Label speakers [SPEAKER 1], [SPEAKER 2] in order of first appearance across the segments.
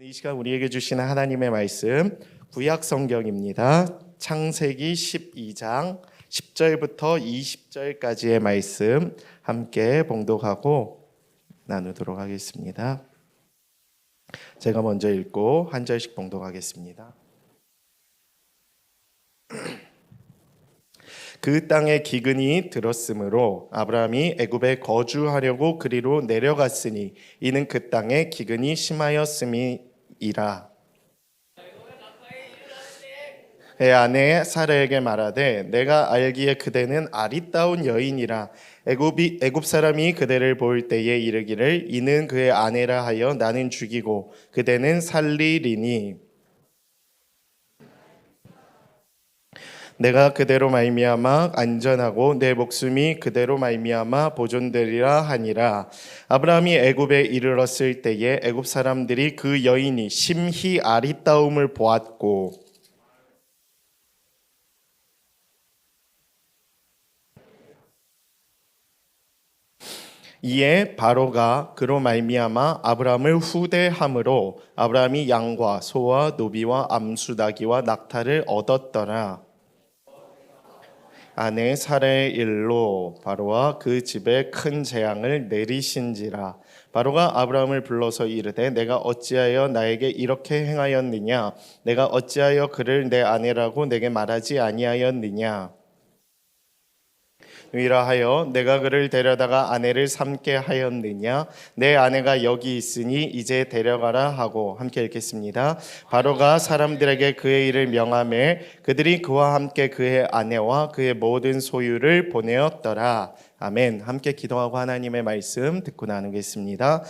[SPEAKER 1] 이 시간 우리에게 주시는 하나님의 말씀 구약 성경입니다. 창세기 12장 10절부터 20절까지의 말씀 함께 봉독하고 나누도록 하겠습니다. 제가 먼저 읽고 한 절씩 봉독하겠습니다. 그 땅에 기근이 들었으므로 아브라함이 애굽에 거주하려고 그리로 내려갔으니 이는 그 땅에 기근이 심하였음이라. 그의 아내 사라에게 말하되 내가 알기에 그대는 아리따운 여인이라. 애굽 사람이 그대를 볼 때에 이르기를 이는 그의 아내라 하여 나는 죽이고 그대는 살리리니 내가 그대로 말미암아 안전하고 내 목숨이 그대로 말미암아 보존되리라 하니라. 아브라함이 애굽에 이르렀을 때에 애굽 사람들이 그 여인이 심히 아리따움을 보았고 이에 바로가 그로 말미암아 아브라함을 후대함으로 아브라함이 양과 소와 노비와 암수 나귀와 낙타를 얻었더라. 아내 사라의 일로 바로와 그 집에 큰 재앙을 내리신지라. 바로가 아브라함을 불러서 이르되 내가 어찌하여 나에게 이렇게 행하였느냐? 내가 어찌하여 그를 내 아내라고 내게 말하지 아니하였느냐? 위라 하여 내가 그를 데려다가 아내를 삼게 하였느냐? 내 아내가 여기 있으니 이제 데려가라 하고 함께 읽겠습니다. 바로가 사람들에게 그의 일을 명하매 그들이 그와 함께 그의 아내와 그의 모든 소유를 보내었더라. 아멘. 함께 기도하고 하나님의 말씀 듣고 나누겠습니다.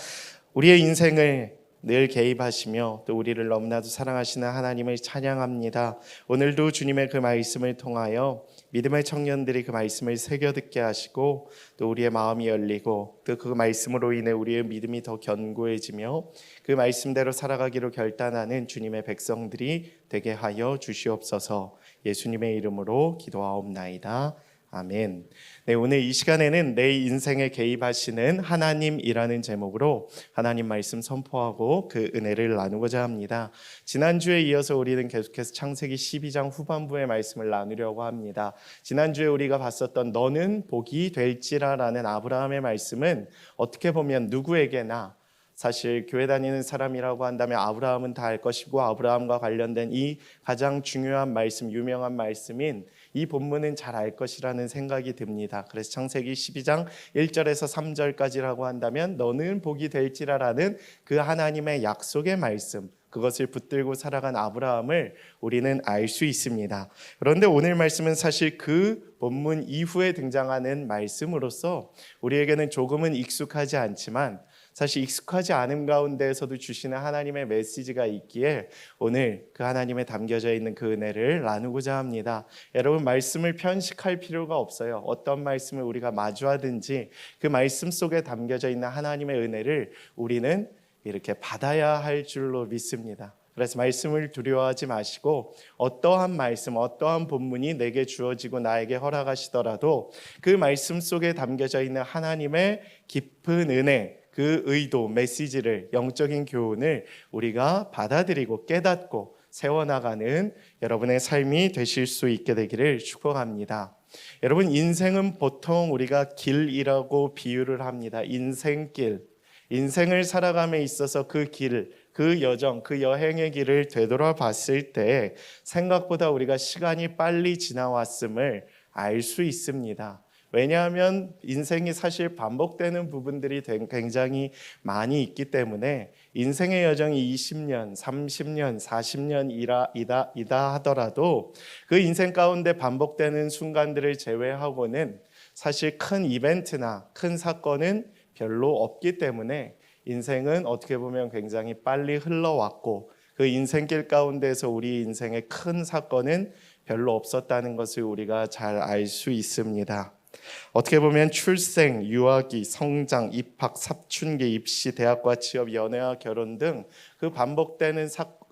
[SPEAKER 1] 우리의 인생을 늘 개입하시며 또 우리를 너무나도 사랑하시는 하나님을 찬양합니다. 오늘도 주님의 그 말씀을 통하여 믿음의 청년들이 그 말씀을 새겨 듣게 하시고 또 우리의 마음이 열리고 또 그 말씀으로 인해 우리의 믿음이 더 견고해지며 그 말씀대로 살아가기로 결단하는 주님의 백성들이 되게 하여 주시옵소서. 예수님의 이름으로 기도하옵나이다. 아멘. 네, 오늘 이 시간에는 내 인생에 개입하시는 하나님이라는 제목으로 하나님 말씀 선포하고 그 은혜를 나누고자 합니다. 지난주에 이어서 우리는 계속해서 창세기 12장 후반부의 말씀을 나누려고 합니다. 지난주에 우리가 봤었던 너는 복이 될지라라는 아브라함의 말씀은 어떻게 보면 누구에게나 사실 교회 다니는 사람이라고 한다면 아브라함은 다 알 것이고 아브라함과 관련된 이 가장 중요한 말씀, 유명한 말씀인 이 본문은 잘 알 것이라는 생각이 듭니다. 그래서 창세기 12장 1절에서 3절까지라고 한다면 너는 복이 될지라라는 그 하나님의 약속의 말씀, 그것을 붙들고 살아간 아브라함을 우리는 알 수 있습니다. 그런데 오늘 말씀은 사실 그 본문 이후에 등장하는 말씀으로서 우리에게는 조금은 익숙하지 않지만 사실 익숙하지 않은 가운데에서도 주시는 하나님의 메시지가 있기에 오늘 그 하나님에 담겨져 있는 그 은혜를 나누고자 합니다. 여러분, 말씀을 편식할 필요가 없어요. 어떤 말씀을 우리가 마주하든지 그 말씀 속에 담겨져 있는 하나님의 은혜를 우리는 이렇게 받아야 할 줄로 믿습니다. 그래서 말씀을 두려워하지 마시고 어떠한 말씀, 어떠한 본문이 내게 주어지고 나에게 허락하시더라도 그 말씀 속에 담겨져 있는 하나님의 깊은 은혜, 그 의도, 메시지를, 영적인 교훈을 우리가 받아들이고 깨닫고 세워나가는 여러분의 삶이 되실 수 있게 되기를 축복합니다. 여러분, 인생은 보통 우리가 길이라고 비유를 합니다. 인생길, 인생을 살아감에 있어서 그 길, 그 여정, 그 여행의 길을 되돌아봤을 때 생각보다 우리가 시간이 빨리 지나왔음을 알 수 있습니다. 왜냐하면 인생이 사실 반복되는 부분들이 굉장히 많이 있기 때문에 인생의 여정이 20년, 30년, 40년이다 하더라도 그 인생 가운데 반복되는 순간들을 제외하고는 사실 큰 이벤트나 큰 사건은 별로 없기 때문에 인생은 어떻게 보면 굉장히 빨리 흘러왔고 그 인생길 가운데서 우리 인생의 큰 사건은 별로 없었다는 것을 우리가 잘 알 수 있습니다. 어떻게 보면 출생, 유아기, 성장, 입학, 사춘기, 입시, 대학과 취업, 연애와 결혼 등 그 반복되는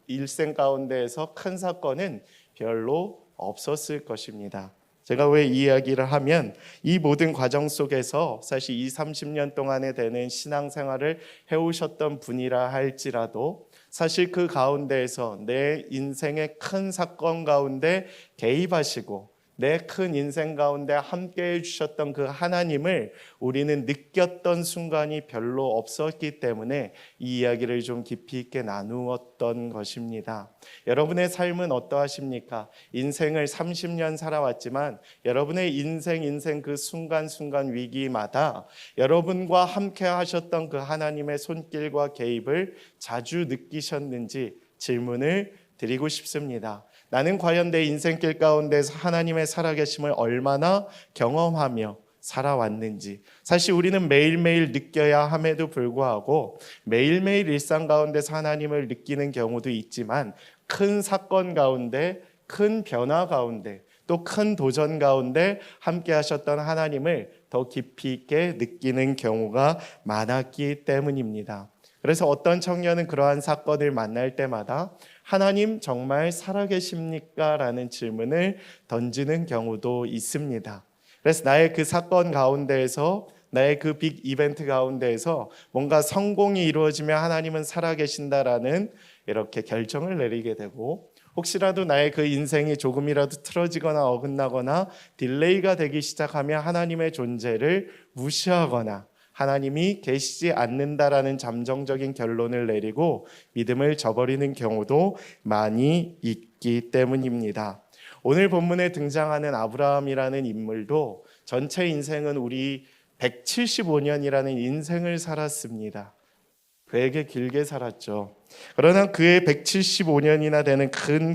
[SPEAKER 1] 일생 가운데에서 큰 사건은 별로 없었을 것입니다. 제가 왜 이 이야기를 하면 이 모든 과정 속에서 사실 20, 30년 동안에 되는 신앙생활을 해오셨던 분이라 할지라도 사실 그 가운데에서 내 인생의 큰 사건 가운데 개입하시고 내 큰 인생 가운데 함께해 주셨던 그 하나님을 우리는 느꼈던 순간이 별로 없었기 때문에 이 이야기를 좀 깊이 있게 나누었던 것입니다. 여러분의 삶은 어떠하십니까? 인생을 30년 살아왔지만 여러분의 인생 그 순간순간 위기마다 여러분과 함께 하셨던 그 하나님의 손길과 개입을 자주 느끼셨는지 질문을 드리고 싶습니다. 나는 과연 내 인생길 가운데서 하나님의 살아계심을 얼마나 경험하며 살아왔는지. 사실 우리는 매일매일 느껴야 함에도 불구하고 매일매일 일상 가운데서 하나님을 느끼는 경우도 있지만 큰 사건 가운데, 큰 변화 가운데, 또 큰 도전 가운데 함께 하셨던 하나님을 더 깊이 있게 느끼는 경우가 많았기 때문입니다. 그래서 어떤 청년은 그러한 사건을 만날 때마다 하나님 정말 살아계십니까? 라는 질문을 던지는 경우도 있습니다. 그래서 나의 그 사건 가운데에서, 나의 그 빅 이벤트 가운데에서 뭔가 성공이 이루어지면 하나님은 살아계신다라는 이렇게 결정을 내리게 되고, 혹시라도 나의 그 인생이 조금이라도 틀어지거나 어긋나거나 딜레이가 되기 시작하면 하나님의 존재를 무시하거나 하나님이 계시지 않는다라는 잠정적인 결론을 내리고 믿음을 저버리는 경우도 많이 있기 때문입니다. 오늘 본문에 등장하는 아브라함이라는 인물도 전체 인생은 우리 175년이라는 인생을 살았습니다. 되게 길게 살았죠. 그러나 그의 175년이나 되는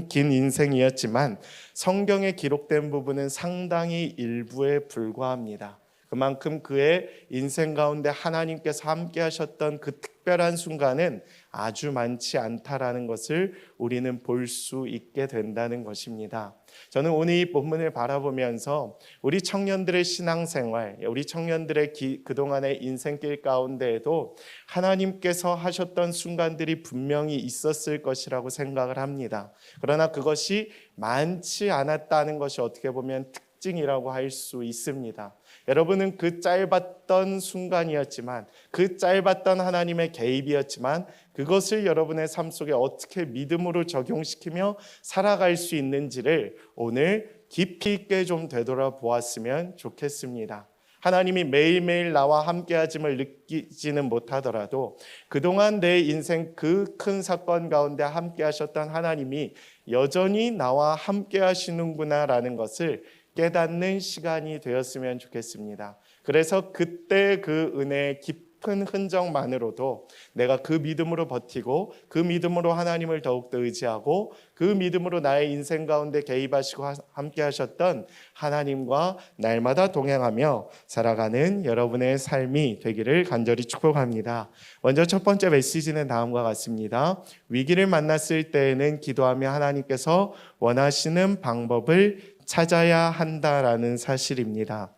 [SPEAKER 1] 긴 인생이었지만 성경에 기록된 부분은 상당히 일부에 불과합니다. 그만큼 그의 인생 가운데 하나님께서 함께 하셨던 그 특별한 순간은 아주 많지 않다라는 것을 우리는 볼 수 있게 된다는 것입니다. 저는 오늘 이 본문을 바라보면서 우리 청년들의 신앙생활, 우리 청년들의 그동안의 인생길 가운데에도 하나님께서 하셨던 순간들이 분명히 있었을 것이라고 생각을 합니다. 그러나 그것이 많지 않았다는 것이 어떻게 보면 특징이라고 할 수 있습니다. 여러분은 그 짧았던 순간이었지만, 그 짧았던 하나님의 개입이었지만 그것을 여러분의 삶 속에 어떻게 믿음으로 적용시키며 살아갈 수 있는지를 오늘 깊이 있게 좀 되돌아보았으면 좋겠습니다. 하나님이 매일매일 나와 함께하심을 느끼지는 못하더라도 그동안 내 인생 그 큰 사건 가운데 함께하셨던 하나님이 여전히 나와 함께하시는구나라는 것을 깨닫는 시간이 되었으면 좋겠습니다. 그래서 그때 그 은혜의 깊은 흔적만으로도 내가 그 믿음으로 버티고 그 믿음으로 하나님을 더욱더 의지하고 그 믿음으로 나의 인생 가운데 개입하시고 함께 하셨던 하나님과 날마다 동행하며 살아가는 여러분의 삶이 되기를 간절히 축복합니다. 먼저 첫 번째 메시지는 다음과 같습니다. 위기를 만났을 때에는 기도하며 하나님께서 원하시는 방법을 찾아야 한다라는 사실입니다.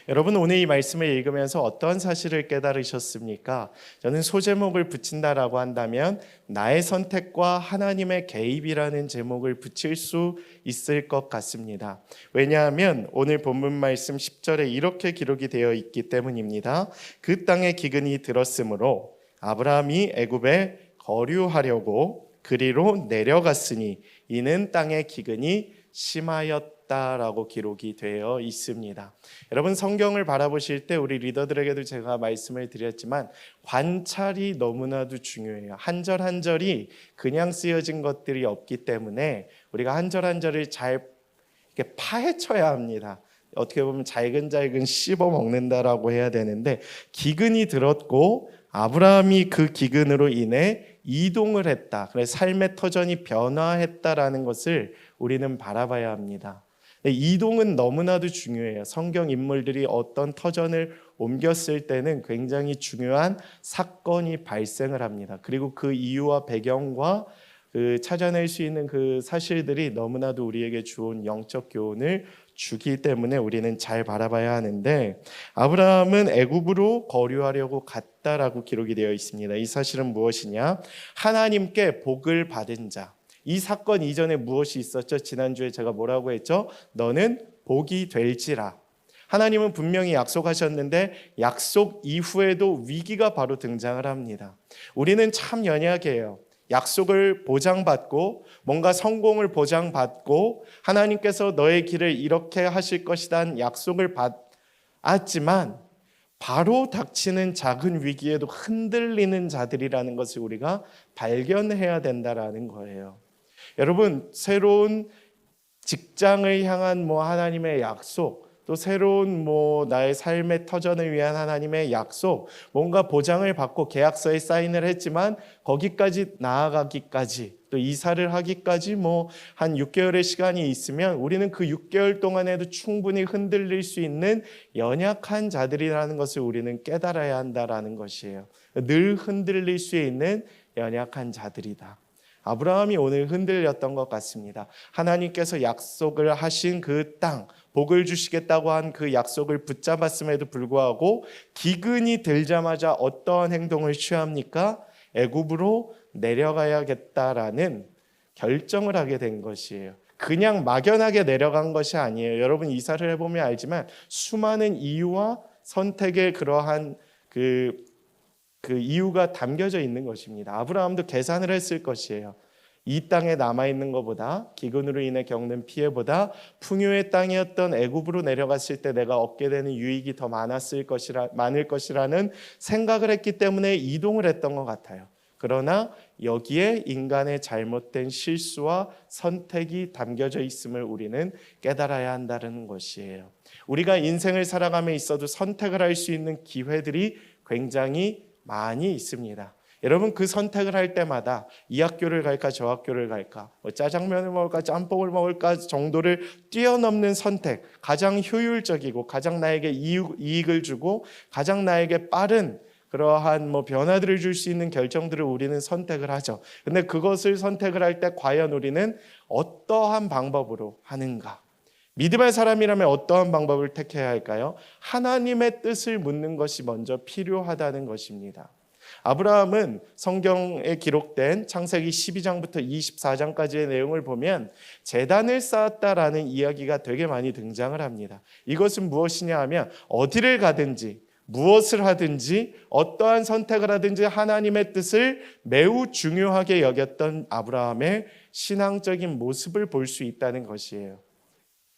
[SPEAKER 1] 여러분 오늘 이 말씀을 읽으면서 어떤 사실을 깨달으셨습니까? 저는 소제목을 붙인다라고 한다면 나의 선택과 하나님의 개입이라는 제목을 붙일 수 있을 것 같습니다. 왜냐하면 오늘 본문 말씀 10절에 이렇게 기록이 되어 있기 때문입니다. 그 땅에 기근이 들었으므로 아브라함이 애굽에 거류하려고 그리로 내려갔으니 이는 땅의 기근이 심하였다라고 기록이 되어 있습니다. 여러분 성경을 바라보실 때 우리 리더들에게도 제가 말씀을 드렸지만 관찰이 너무나도 중요해요. 한 절 한 절이 그냥 쓰여진 것들이 없기 때문에 우리가 한 절 한 절을 잘 이렇게 파헤쳐야 합니다. 어떻게 보면 잘근잘근 씹어 먹는다라고 해야 되는데 기근이 들었고 아브라함이 그 기근으로 인해 이동을 했다. 그래서 삶의 터전이 변화했다라는 것을 우리는 바라봐야 합니다. 이동은 너무나도 중요해요. 성경 인물들이 어떤 터전을 옮겼을 때는 굉장히 중요한 사건이 발생을 합니다. 그리고 그 이유와 배경과 그 찾아낼 수 있는 그 사실들이 너무나도 우리에게 좋은 영적 교훈을 주기 때문에 우리는 잘 바라봐야 하는데 아브라함은 애굽으로 거류하려고 갔다라고 기록이 되어 있습니다. 이 사실은 무엇이냐? 하나님께 복을 받은 자. 이 사건 이전에 무엇이 있었죠? 지난주에 제가 뭐라고 했죠? 너는 복이 될지라. 하나님은 분명히 약속하셨는데 약속 이후에도 위기가 바로 등장을 합니다. 우리는 참 연약해요. 약속을 보장받고 뭔가 성공을 보장받고 하나님께서 너의 길을 이렇게 하실 것이란 약속을 받았지만 바로 닥치는 작은 위기에도 흔들리는 자들이라는 것을 우리가 발견해야 된다라는 거예요. 여러분, 새로운 직장을 향한 하나님의 약속, 또 새로운 나의 삶의 터전을 위한 하나님의 약속, 뭔가 보장을 받고 계약서에 사인을 했지만 거기까지 나아가기까지, 또 이사를 하기까지 한 6개월의 시간이 있으면 우리는 그 6개월 동안에도 충분히 흔들릴 수 있는 연약한 자들이라는 것을 우리는 깨달아야 한다라는 것이에요. 늘 흔들릴 수 있는 연약한 자들이다. 아브라함이 오늘 흔들렸던 것 같습니다. 하나님께서 약속을 하신 그 땅, 복을 주시겠다고 한 그 약속을 붙잡았음에도 불구하고 기근이 들자마자 어떠한 행동을 취합니까? 애굽으로 내려가야겠다라는 결정을 하게 된 것이에요. 그냥 막연하게 내려간 것이 아니에요. 여러분 이사를 해보면 알지만 수많은 이유와 선택의 그러한 그 이유가 담겨져 있는 것입니다. 아브라함도 계산을 했을 것이에요. 이 땅에 남아있는 것보다, 기근으로 인해 겪는 피해보다 풍요의 땅이었던 애굽으로 내려갔을 때 내가 얻게 되는 유익이 더 많을 것이라는 생각을 했기 때문에 이동을 했던 것 같아요. 그러나 여기에 인간의 잘못된 실수와 선택이 담겨져 있음을 우리는 깨달아야 한다는 것이에요. 우리가 인생을 살아감에 있어도 선택을 할 수 있는 기회들이 굉장히 많이 있습니다. 여러분 그 선택을 할 때마다 이 학교를 갈까 저 학교를 갈까, 짜장면을 먹을까 짬뽕을 먹을까 정도를 뛰어넘는 선택, 가장 효율적이고 가장 나에게 이익을 주고 가장 나에게 빠른 그러한 변화들을 줄 수 있는 결정들을 우리는 선택을 하죠. 근데 그것을 선택을 할 때 과연 우리는 어떠한 방법으로 하는가? 믿음의 사람이라면 어떠한 방법을 택해야 할까요? 하나님의 뜻을 묻는 것이 먼저 필요하다는 것입니다. 아브라함은 성경에 기록된 창세기 12장부터 24장까지의 내용을 보면 제단을 쌓았다라는 이야기가 되게 많이 등장을 합니다. 이것은 무엇이냐 하면 어디를 가든지 무엇을 하든지 어떠한 선택을 하든지 하나님의 뜻을 매우 중요하게 여겼던 아브라함의 신앙적인 모습을 볼 수 있다는 것이에요.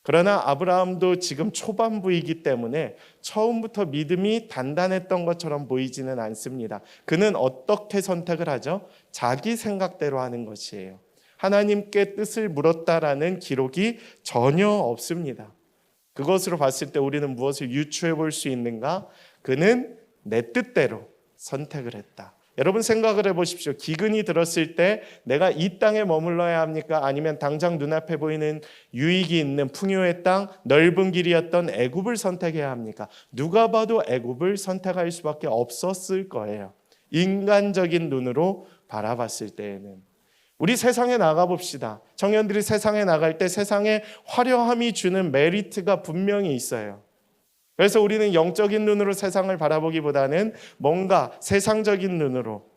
[SPEAKER 1] 그러나 아브라함도 지금 초반부이기 때문에 처음부터 믿음이 단단했던 것처럼 보이지는 않습니다. 그는 어떻게 선택을 하죠? 자기 생각대로 하는 것이에요. 하나님께 뜻을 물었다라는 기록이 전혀 없습니다. 그것으로 봤을 때 우리는 무엇을 유추해 볼 수 있는가? 그는 내 뜻대로 선택을 했다. 여러분 생각을 해보십시오. 기근이 들었을 때 내가 이 땅에 머물러야 합니까? 아니면 당장 눈앞에 보이는 유익이 있는 풍요의 땅, 넓은 길이었던 애굽을 선택해야 합니까? 누가 봐도 애굽을 선택할 수밖에 없었을 거예요. 인간적인 눈으로 바라봤을 때에는. 우리 세상에 나가봅시다. 청년들이 세상에 나갈 때 세상에 화려함이 주는 메리트가 분명히 있어요. 그래서 우리는 영적인 눈으로 세상을 바라보기보다는 뭔가 세상적인 눈으로.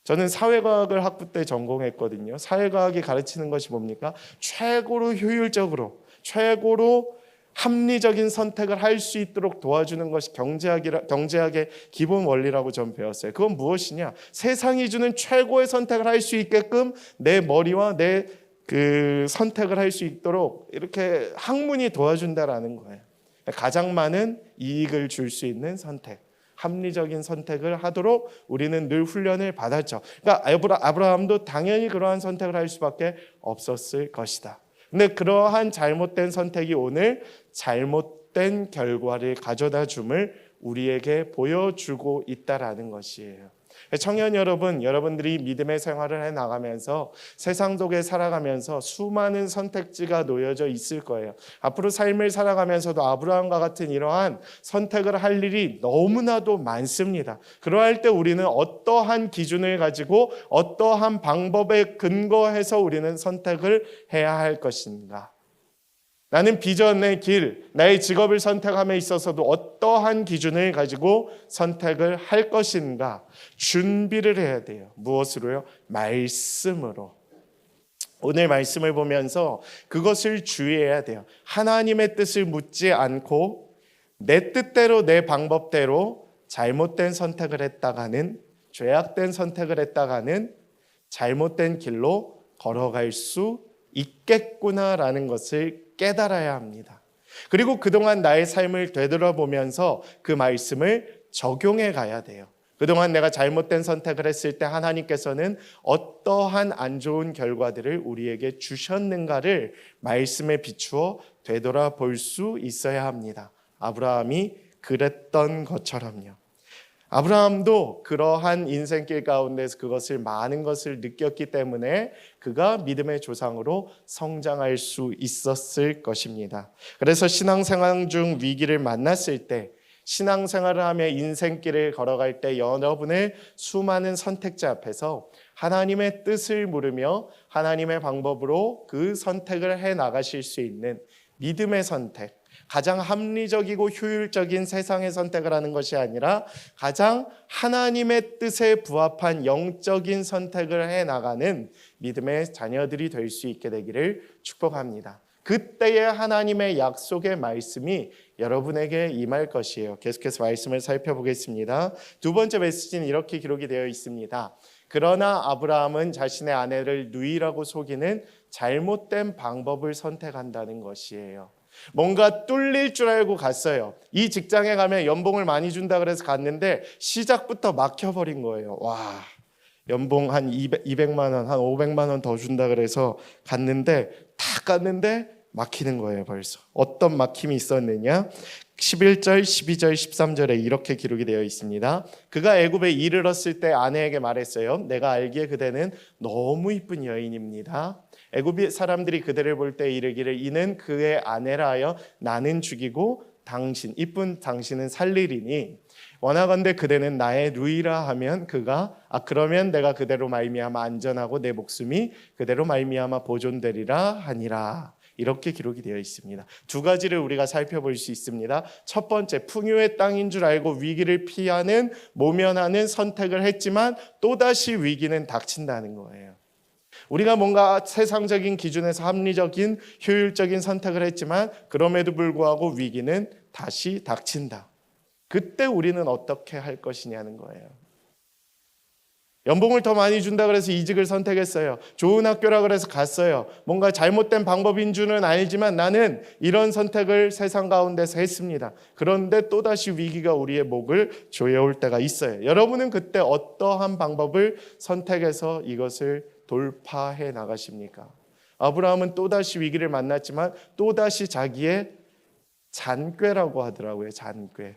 [SPEAKER 1] 저는 사회과학을 학부 때 전공했거든요. 사회과학이 가르치는 것이 뭡니까? 최고로 효율적으로, 최고로 합리적인 선택을 할 수 있도록 도와주는 것이 경제학의 기본 원리라고 전 배웠어요. 그건 무엇이냐? 세상이 주는 최고의 선택을 할 수 있게끔 내 머리와 내 선택을 할 수 있도록 이렇게 학문이 도와준다라는 거예요. 가장 많은 이익을 줄 수 있는 선택, 합리적인 선택을 하도록 우리는 늘 훈련을 받았죠. 그러니까 아브라함도 당연히 그러한 선택을 할 수밖에 없었을 것이다. 근데 그러한 잘못된 선택이 오늘 잘못된 결과를 가져다 줌을 우리에게 보여주고 있다라는 것이에요. 청년 여러분, 여러분들이 믿음의 생활을 해나가면서 세상 속에 살아가면서 수많은 선택지가 놓여져 있을 거예요. 앞으로 삶을 살아가면서도 아브라함과 같은 이러한 선택을 할 일이 너무나도 많습니다. 그러할 때 우리는 어떠한 기준을 가지고 어떠한 방법에 근거해서 우리는 선택을 해야 할 것인가? 나는 비전의 길, 나의 직업을 선택함에 있어서도 어떠한 기준을 가지고 선택을 할 것인가 준비를 해야 돼요. 무엇으로요? 말씀으로. 오늘 말씀을 보면서 그것을 주의해야 돼요. 하나님의 뜻을 묻지 않고 내 뜻대로 내 방법대로 잘못된 선택을 했다가는, 죄악된 선택을 했다가는 잘못된 길로 걸어갈 수 있겠구나라는 것을 깨달아야 합니다. 그리고 그동안 나의 삶을 되돌아보면서 그 말씀을 적용해 가야 돼요. 그동안 내가 잘못된 선택을 했을 때 하나님께서는 어떠한 안 좋은 결과들을 우리에게 주셨는가를 말씀에 비추어 되돌아볼 수 있어야 합니다. 아브라함이 그랬던 것처럼요. 아브라함도 그러한 인생길 가운데서 그것을 많은 것을 느꼈기 때문에 그가 믿음의 조상으로 성장할 수 있었을 것입니다. 그래서 신앙생활 중 위기를 만났을 때, 신앙생활을 하며 인생길을 걸어갈 때 여러분의 수많은 선택지 앞에서 하나님의 뜻을 물으며 하나님의 방법으로 그 선택을 해 나가실 수 있는 믿음의 선택, 가장 합리적이고 효율적인 세상의 선택을 하는 것이 아니라 가장 하나님의 뜻에 부합한 영적인 선택을 해 나가는 믿음의 자녀들이 될 수 있게 되기를 축복합니다. 그때의 하나님의 약속의 말씀이 여러분에게 임할 것이에요. 계속해서 말씀을 살펴보겠습니다. 두 번째 메시지는 이렇게 기록이 되어 있습니다. 그러나 아브라함은 자신의 아내를 누이라고 속이는 잘못된 방법을 선택한다는 것이에요. 뭔가 뚫릴 줄 알고 갔어요. 이 직장에 가면 연봉을 많이 준다 그래서 갔는데 시작부터 막혀버린 거예요. 와, 연봉 한 200만 원, 한 500만 원 더 준다 그래서 갔는데 다 갔는데 막히는 거예요. 벌써 어떤 막힘이 있었느냐? 11절, 12절, 13절에 이렇게 기록이 되어 있습니다. 그가 애굽에 이르렀을 때 아내에게 말했어요. 내가 알기에 그대는 너무 이쁜 여인입니다. 애굽 사람들이 그대를 볼 때 이르기를 이는 그의 아내라 하여 나는 죽이고 당신, 이쁜 당신은 살리리니 원하건대 그대는 나의 누이라 하면 그가 그러면 내가 그대로 말미암아 안전하고 내 목숨이 그대로 말미암아 보존되리라 하니라. 이렇게 기록이 되어 있습니다. 두 가지를 우리가 살펴볼 수 있습니다. 첫 번째, 풍요의 땅인 줄 알고 위기를 피하는 모면하는 선택을 했지만 또다시 위기는 닥친다는 거예요. 우리가 뭔가 세상적인 기준에서 합리적인 효율적인 선택을 했지만 그럼에도 불구하고 위기는 다시 닥친다. 그때 우리는 어떻게 할 것이냐는 거예요. 연봉을 더 많이 준다 그래서 이직을 선택했어요. 좋은 학교라 그래서 갔어요. 뭔가 잘못된 방법인 줄은 알지만 나는 이런 선택을 세상 가운데서 했습니다. 그런데 또다시 위기가 우리의 목을 조여올 때가 있어요. 여러분은 그때 어떠한 방법을 선택해서 이것을 돌파해 나가십니까? 아브라함은 또다시 위기를 만났지만 또다시 자기의 잔꾀라고 하더라고요. 잔꾀.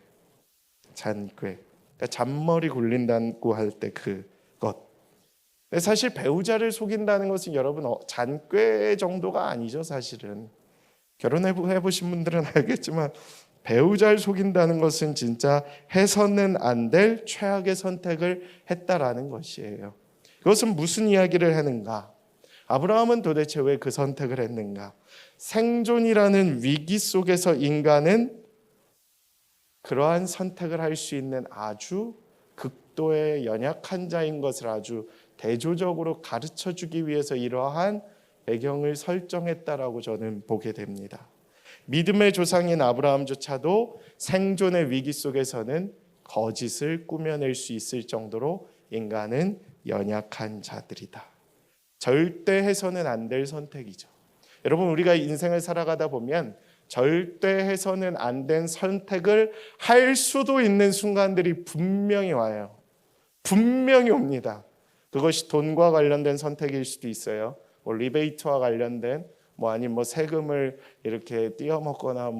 [SPEAKER 1] 그러니까 잔머리 굴린다고 할 때 그것. 사실 배우자를 속인다는 것은 여러분 잔꾀 정도가 아니죠. 사실은 결혼해 보신 분들은 알겠지만 배우자를 속인다는 것은 진짜 해서는 안 될 최악의 선택을 했다라는 것이에요. 그것은 무슨 이야기를 하는가? 아브라함은 도대체 왜 그 선택을 했는가? 생존이라는 위기 속에서 인간은 그러한 선택을 할 수 있는 아주 극도의 연약한 자인 것을 아주 대조적으로 가르쳐주기 위해서 이러한 배경을 설정했다라고 저는 보게 됩니다. 믿음의 조상인 아브라함조차도 생존의 위기 속에서는 거짓을 꾸며낼 수 있을 정도로 인간은 연약한 자들이다. 절대 해서는 안 될 선택이죠. 여러분, 우리가 인생을 살아가다 보면 절대 해서는 안 된 선택을 할 수도 있는 순간들이 분명히 와요. 분명히 옵니다. 그것이 돈과 관련된 선택일 수도 있어요. 리베이트와 관련된 아니면 세금을 이렇게 띄어먹거나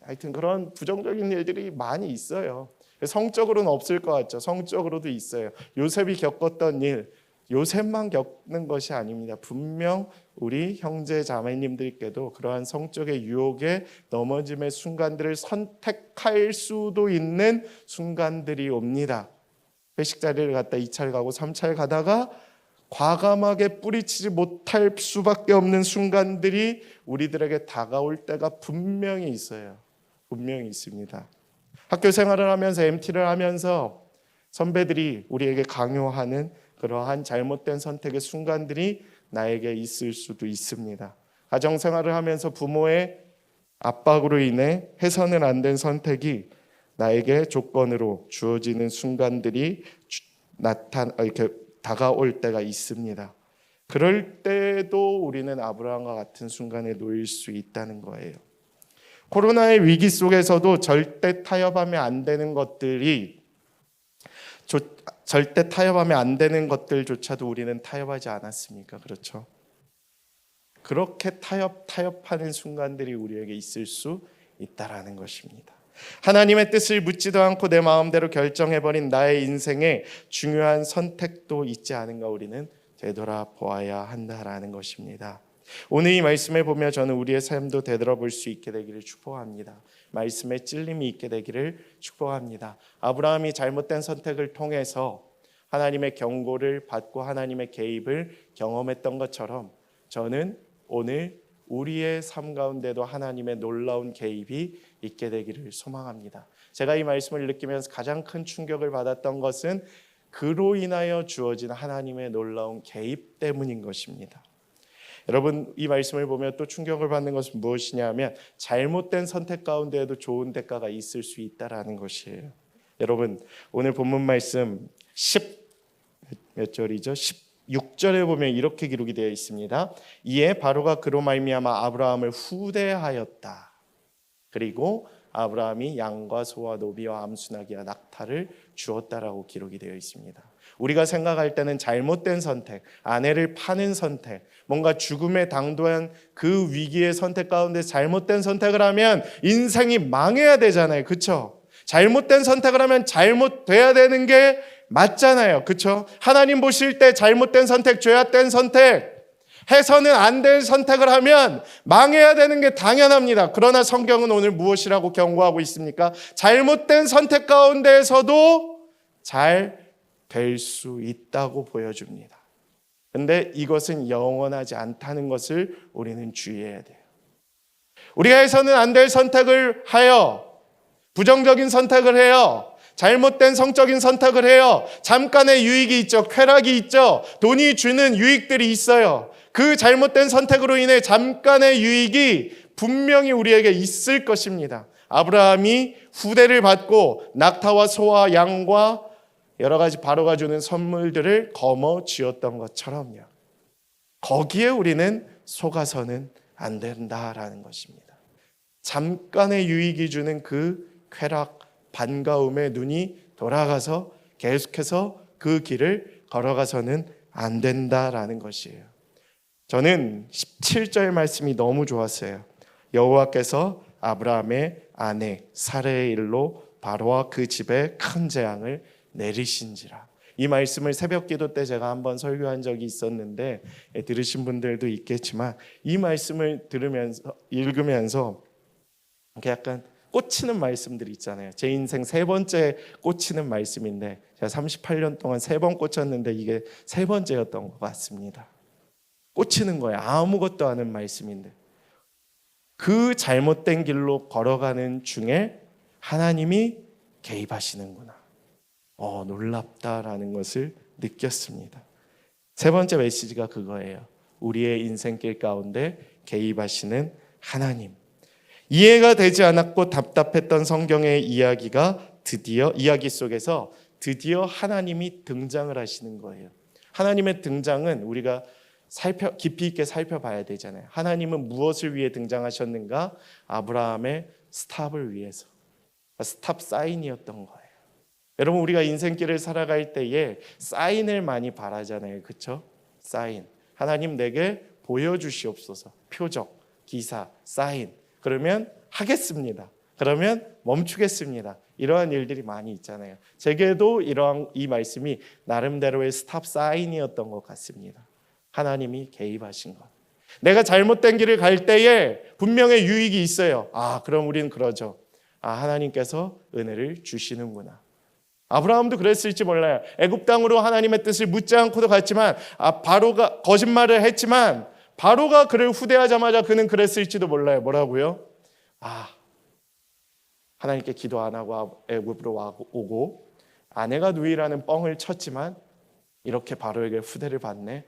[SPEAKER 1] 하여튼 그런 부정적인 일들이 많이 있어요. 성적으로는 없을 것 같죠. 성적으로도 있어요. 요셉이 겪었던 일, 요셉만 겪는 것이 아닙니다. 분명 우리 형제 자매님들께도 그러한 성적의 유혹에 넘어짐의 순간들을 선택할 수도 있는 순간들이 옵니다. 회식 자리를 갔다 2차를 가고 3차를 가다가 과감하게 뿌리치지 못할 수밖에 없는 순간들이 우리들에게 다가올 때가 분명히 있어요. 분명히 있습니다. 학교 생활을 하면서 MT를 하면서 선배들이 우리에게 강요하는 그러한 잘못된 선택의 순간들이 나에게 있을 수도 있습니다. 가정생활을 하면서 부모의 압박으로 인해 해서는 안 된 선택이 나에게 조건으로 주어지는 순간들이 이렇게 다가올 때가 있습니다. 그럴 때도 우리는 아브라함과 같은 순간에 놓일 수 있다는 거예요. 코로나의 위기 속에서도 절대 타협하면 안 되는 것들조차도 우리는 타협하지 않았습니까? 그렇죠? 그렇게 타협하는 순간들이 우리에게 있을 수 있다라는 것입니다. 하나님의 뜻을 묻지도 않고 내 마음대로 결정해버린 나의 인생에 중요한 선택도 있지 않은가 우리는 되돌아보아야 한다라는 것입니다. 오늘 이 말씀에 보면 저는 우리의 삶도 되돌아볼 수 있게 되기를 축복합니다. 말씀에 찔림이 있게 되기를 축복합니다. 아브라함이 잘못된 선택을 통해서 하나님의 경고를 받고 하나님의 개입을 경험했던 것처럼 저는 오늘 우리의 삶 가운데도 하나님의 놀라운 개입이 있게 되기를 소망합니다. 제가 이 말씀을 느끼면서 가장 큰 충격을 받았던 것은 그로 인하여 주어진 하나님의 놀라운 개입 때문인 것입니다. 여러분, 이 말씀을 보면 또 충격을 받는 것은 무엇이냐면 잘못된 선택 가운데에도 좋은 대가가 있을 수 있다라는 것이에요. 여러분, 오늘 본문 말씀 10몇 절이죠? 16절에 보면 이렇게 기록이 되어 있습니다. 이에 바로가 그로 말미암아 아브라함을 후대하였다. 그리고 아브라함이 양과 소와 노비와 암수나기와 낙타를 주었다라고 기록이 되어 있습니다. 우리가 생각할 때는 잘못된 선택, 아내를 파는 선택, 뭔가 죽음에 당도한 그 위기의 선택 가운데 잘못된 선택을 하면 인생이 망해야 되잖아요. 그렇죠? 잘못된 선택을 하면 잘못돼야 되는 게 맞잖아요. 그렇죠? 하나님 보실 때 잘못된 선택, 죄악된 선택, 해서는 안 될 선택을 하면 망해야 되는 게 당연합니다. 그러나 성경은 오늘 무엇이라고 경고하고 있습니까? 잘못된 선택 가운데에서도 잘 될 수 있다고 보여줍니다. 근데 이것은 영원하지 않다는 것을 우리는 주의해야 돼요. 우리가 해서는 안 될 선택을 하여 부정적인 선택을 해요. 잘못된 성적인 선택을 해요. 잠깐의 유익이 있죠. 쾌락이 있죠. 돈이 주는 유익들이 있어요. 그 잘못된 선택으로 인해 잠깐의 유익이 분명히 우리에게 있을 것입니다. 아브라함이 후대를 받고 낙타와 소와 양과 여러 가지 바로가 주는 선물들을 거머쥐었던 것처럼요. 거기에 우리는 속아서는 안 된다라는 것입니다. 잠깐의 유익이 주는 그 쾌락, 반가움에 눈이 돌아가서 계속해서 그 길을 걸어가서는 안 된다라는 것이에요. 저는 17절 말씀이 너무 좋았어요. 여호와께서 아브라함의 아내 사레의 일로 바로와 그 집에 큰 재앙을 내리신지라. 이 말씀을 새벽기도 때 제가 한번 설교한 적이 있었는데 들으신 분들도 있겠지만 이 말씀을 읽으면서 약간 꽂히는 말씀들이 있잖아요. 제 인생 세 번째 꽂히는 말씀인데 제가 38년 동안 세 번 꽂혔는데 이게 세 번째였던 것 같습니다. 꽂히는 거예요. 아무것도 아닌 말씀인데 그 잘못된 길로 걸어가는 중에 하나님이 개입하시는구나. 놀랍다라는 것을 느꼈습니다. 세 번째 메시지가 그거예요. 우리의 인생길 가운데 개입하시는 하나님. 이해가 되지 않았고 답답했던 성경의 이야기 속에서 드디어 하나님이 등장을 하시는 거예요. 하나님의 등장은 우리가 깊이 있게 살펴봐야 되잖아요. 하나님은 무엇을 위해 등장하셨는가? 아브라함의 스탑을 위해서. 스탑 사인이었던 거예요. 여러분, 우리가 인생길을 살아갈 때에 사인을 많이 바라잖아요. 그렇죠? 사인. 하나님 내게 보여주시옵소서. 표적, 기사, 사인. 그러면 하겠습니다. 그러면 멈추겠습니다. 이러한 일들이 많이 있잖아요. 제게도 이 말씀이 나름대로의 스탑 사인이었던 것 같습니다. 하나님이 개입하신 것. 내가 잘못된 길을 갈 때에 분명히 유익이 있어요. 그럼 우리는 그러죠. 하나님께서 은혜를 주시는구나. 아브라함도 그랬을지 몰라요. 애굽 땅으로 하나님의 뜻을 묻지 않고도 갔지만 바로가 거짓말을 했지만 바로가 그를 후대하자마자 그는 그랬을지도 몰라요. 뭐라고요? 하나님께 기도 안 하고 애굽으로 오고 아내가 누이라는 뻥을 쳤지만 이렇게 바로에게 후대를 받네.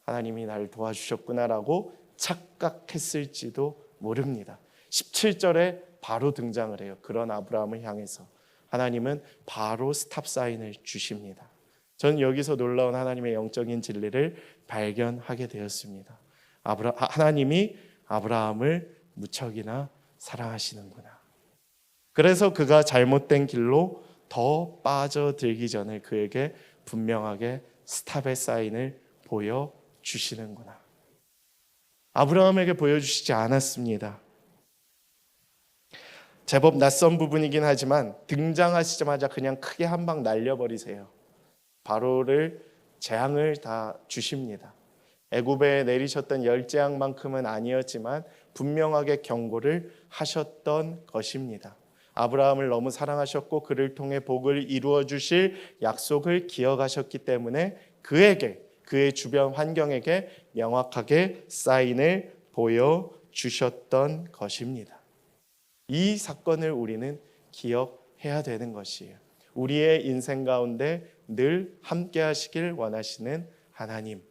[SPEAKER 1] 하나님이 나를 도와주셨구나라고 착각했을지도 모릅니다. 17절에 바로 등장을 해요. 그런 아브라함을 향해서 하나님은 바로 스탑 사인을 주십니다. 저는 여기서 놀라운 하나님의 영적인 진리를 발견하게 되었습니다. 하나님이 아브라함을 무척이나 사랑하시는구나. 그래서 그가 잘못된 길로 더 빠져들기 전에 그에게 분명하게 스탑의 사인을 보여주시는구나. 아브라함에게 보여주시지 않았습니다. 제법 낯선 부분이긴 하지만 등장하시자마자 그냥 크게 한 방 날려버리세요. 바로를 재앙을 다 주십니다. 애굽에 내리셨던 열 재앙만큼은 아니었지만 분명하게 경고를 하셨던 것입니다. 아브라함을 너무 사랑하셨고 그를 통해 복을 이루어 주실 약속을 기억하셨기 때문에 그에게, 그의 주변 환경에게 명확하게 사인을 보여주셨던 것입니다. 이 사건을 우리는 기억해야 되는 것이에요. 우리의 인생 가운데 늘 함께 하시길 원하시는 하나님,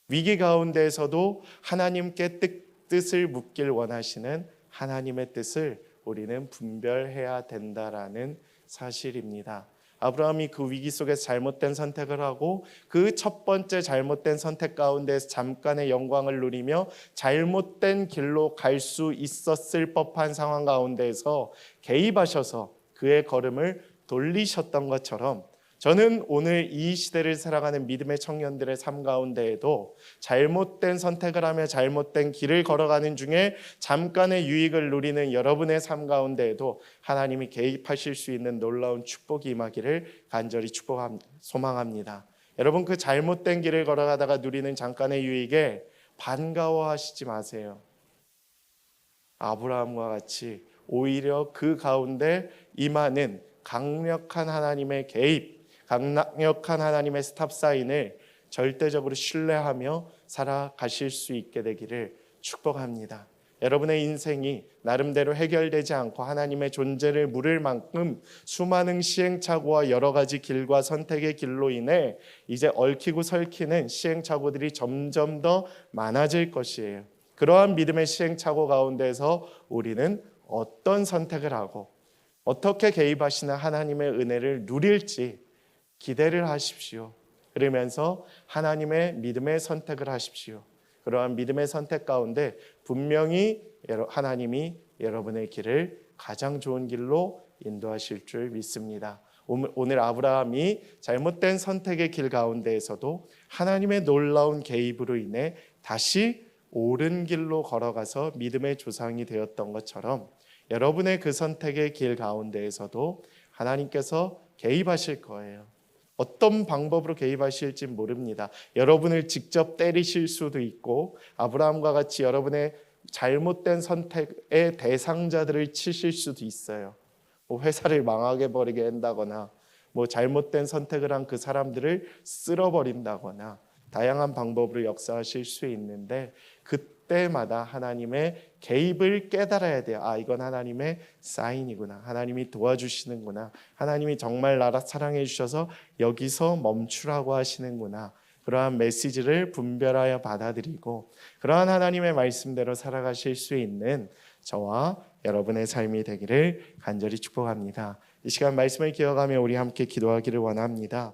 [SPEAKER 1] 위기 가운데에서도 하나님께 뜻을 묻길 원하시는 하나님의 뜻을 우리는 분별해야 된다라는 사실입니다. 아브라함이 그 위기 속에서 잘못된 선택을 하고 그 첫 번째 잘못된 선택 가운데서 잠깐의 영광을 누리며 잘못된 길로 갈 수 있었을 법한 상황 가운데에서 개입하셔서 그의 걸음을 돌리셨던 것처럼 저는 오늘 이 시대를 살아가는 믿음의 청년들의 삶 가운데에도 잘못된 선택을 하며 잘못된 길을 걸어가는 중에 잠깐의 유익을 누리는 여러분의 삶 가운데에도 하나님이 개입하실 수 있는 놀라운 축복이 임하기를 간절히 소망합니다. 여러분, 그 잘못된 길을 걸어가다가 누리는 잠깐의 유익에 반가워하시지 마세요. 아브라함과 같이 오히려 그 가운데 임하는 강력한 하나님의 개입, 강력한 하나님의 스탑 사인을 절대적으로 신뢰하며 살아가실 수 있게 되기를 축복합니다. 여러분의 인생이 나름대로 해결되지 않고 하나님의 존재를 물을 만큼 수많은 시행착오와 여러 가지 길과 선택의 길로 인해 이제 얽히고 설키는 시행착오들이 점점 더 많아질 것이에요. 그러한 믿음의 시행착오 가운데서 우리는 어떤 선택을 하고 어떻게 개입하시는 하나님의 은혜를 누릴지 기대를 하십시오. 그러면서 하나님의 믿음의 선택을 하십시오. 그러한 믿음의 선택 가운데 분명히 하나님이 여러분의 길을 가장 좋은 길로 인도하실 줄 믿습니다. 오늘 아브라함이 잘못된 선택의 길 가운데에서도 하나님의 놀라운 개입으로 인해 다시 옳은 길로 걸어가서 믿음의 조상이 되었던 것처럼 여러분의 그 선택의 길 가운데에서도 하나님께서 개입하실 거예요. 어떤 방법으로 개입하실지 모릅니다. 여러분을 직접 때리실 수도 있고 아브라함과 같이 여러분의 잘못된 선택의 대상자들을 치실 수도 있어요. 회사를 망하게 버리게 한다거나 잘못된 선택을 한 그 사람들을 쓸어버린다거나 다양한 방법으로 역사하실 수 있는데 그때마다 하나님의 개입을 깨달아야 돼요. 이건 하나님의 사인이구나. 하나님이 도와주시는구나. 하나님이 정말 나를 사랑해 주셔서 여기서 멈추라고 하시는구나. 그러한 메시지를 분별하여 받아들이고 그러한 하나님의 말씀대로 살아가실 수 있는 저와 여러분의 삶이 되기를 간절히 축복합니다. 이 시간 말씀을 기억하며 우리 함께 기도하기를 원합니다.